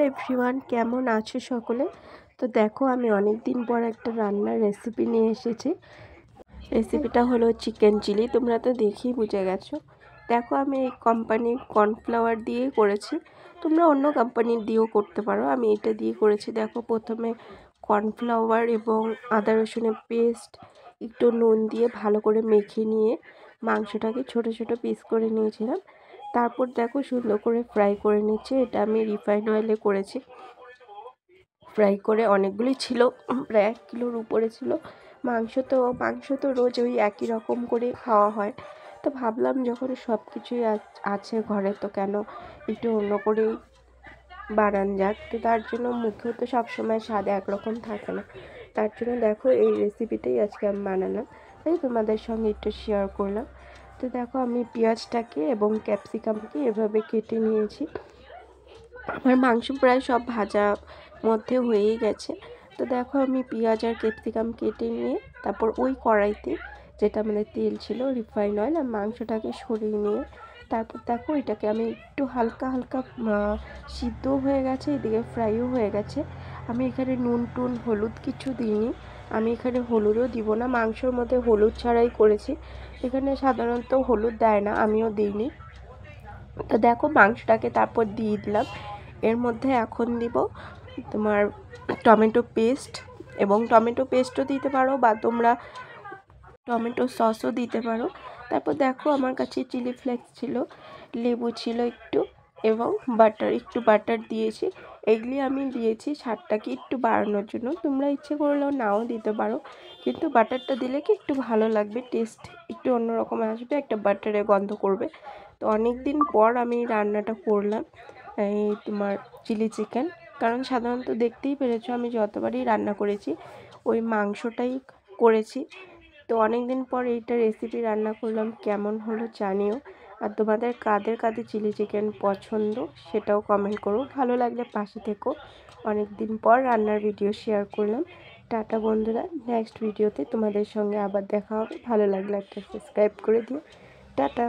Everyone, কেমন আছো সকলে? তো দেখো, আমি অনেক দিন পর একটা রান্নার রেসিপি নিয়ে এসেছি। রেসিপিটা হলো চিকেন চিলি। তোমরা তো দেখেই বুঝে গেছো। দেখো, আমি এই কোম্পানির কর্নফ্লাওয়ার দিয়ে করেছি। তোমরা অন্য কোম্পানির দিয়েও করতে পারো, আমি এটা দিয়ে করেছি। দেখো, প্রথমে কর্নফ্লাওয়ার এবং আদা রসুনের পেস্ট একটু নুন দিয়ে ভালো করে মেখে নিয়ে মাংসটাকে ছোট ছোট পিস করে নিয়েছিলাম। তারপর দেখো, সুন্দর করে ফ্রাই করে নিচ্ছে। এটা আমি রিফাইন অয়েলে করেছি। ফ্রাই করে অনেকগুলি ছিল, প্রায় 1 কিলোর উপরে ছিল। মাংস তো রোজ ওই একই রকম করে খাওয়া হয়। তো ভাবলাম, যখন সব কিছুই আছে ঘরে, তো কেন একটু অন্য করেই বানান যাক। তো তার জন্য মুখেও তো সবসময় স্বাদ একরকম থাকে না। তার জন্য দেখো, এই রেসিপিটাই আজকে আমি বানালাম, তাই তোমাদের সঙ্গে একটু শেয়ার করলাম। তো দেখো, আমি পেঁয়াজটাকে এবং ক্যাপসিকামকে এভাবে কেটে নিয়েছি। আমার মাংস প্রায় সব ভাজা মধ্যে হয়েই গেছে। তো দেখো, আমি পেঁয়াজ আর ক্যাপসিকাম কেটে নিয়ে তারপর ওই কড়াইতে, যেটা আমাদের তেল ছিল রিফাইন অয়েল, আর মাংসটাকে সরিয়ে নিয়ে তারপর দেখো, এটাকে আমি একটু হালকা হালকা সিদ্ধও হয়ে গেছে, এদিকে ফ্রাইও হয়ে গেছে। আমি এখানে নুন টুন হলুদ কিছু দিইনি। আমি এখানে হলুদও দিব না, মাংসর মধ্যে হলুদ ছাড়াই করেছি। এখানে সাধারণত হলুদ দেয় না, আমিও দিইনি। তো দেখো, মাংসটাকে তারপর দিয়ে দিলাম। এর মধ্যে এখন দিব তোমার টমেটো পেস্ট, এবং টমেটো পেস্টও দিতে পারো বা তোমরা টমেটো সসও দিতে পারো। তারপর দেখো, আমার কাছে চিলি ফ্লেক্স ছিল, লেবু ছিল একটু, এবং একটু বাটার দিয়েছি। এগুলি আমি দিয়েছি স্বাদটাকে একটু বাড়ানোর জন্য। তোমরা ইচ্ছে করলেও নাও দিতে পারো, কিন্তু বাটারটা দিলে কি একটু ভালো লাগবে, টেস্ট একটু অন্যরকম আসবে, একটা বাটারের গন্ধ করবে। তো অনেক দিন পর আমি রান্নাটা করলাম, এই তোমার চিলি চিকেন। কারণ সাধারণত দেখতেই পেরেছো, আমি যতবারই রান্না করেছি ওই মাংসটাই করেছি। তো অনেক দিন পর এইটা রেসিপি রান্না করলাম, কেমন হলো জানিও। আর তোমাদের কাদের কাদের চিলি চিকেন পছন্দ সেটাও কমেন্ট করো। ভালো লাগলে পাশে থেকো। অনেক দিন পর রান্নার ভিডিও শেয়ার করলাম। টাটা বন্ধুরা, নেক্সট ভিডিওতে তোমাদের সঙ্গে আবার দেখা হবে। ভালো লাগলে একটা সাবস্ক্রাইব করে দিও। টাটা।